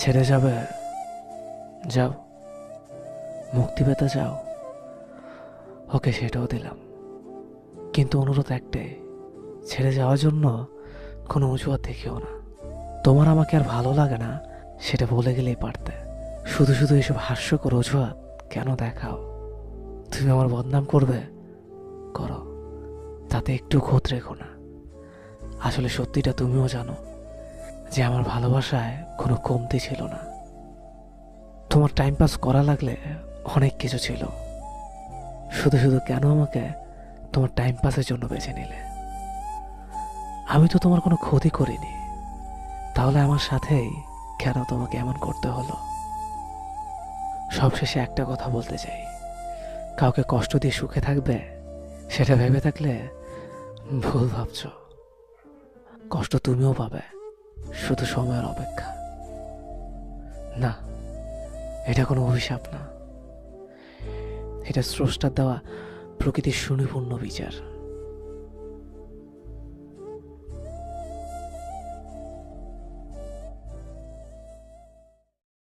ছেড়ে যাবে? যাও, মুক্তি পেতে যাও। ওকে, সেটাও দিলাম, কিন্তু অনুরোধ একটাই, ছেড়ে যাওয়ার জন্য কোনো অজুহাত দেখিও না। তোমার আমাকে আর ভালো লাগে না সেটা বলে গেলেই পারতে। শুধু শুধু এসব হাস্যকর অজুহাত কেন দেখাও? তুমি আমার বদনাম করবে, করো, তাতে একটু খোঁত রেখো না। আসলে সত্যিটা তুমিও জানো যে আমার ভালোবাসায় কোনো কমতি ছিল না। তোমার টাইম পাস করা লাগলে অনেক কিছু ছিল, শুধু শুধু কেন আমাকে তোমার টাইম পাসের জন্য বেছে নিলে? আমি তো তোমার কোনো ক্ষতি করিনি, তাহলে আমার সাথেই কেন তোমাকে এমন করতে হলো? সবশেষে একটা কথা বলতে চাই, কাউকে কষ্ট দিয়ে সুখে থাকবে সেটা ভেবে থাকলে ভুল ভাবছ। কষ্ট তুমিও পাবে, শুধু সময়ের অপেক্ষা। না, এটা কোনো অভিশাপ না, এটা স্রষ্টার দেওয়া প্রকৃতির সুনিপুণ বিচার।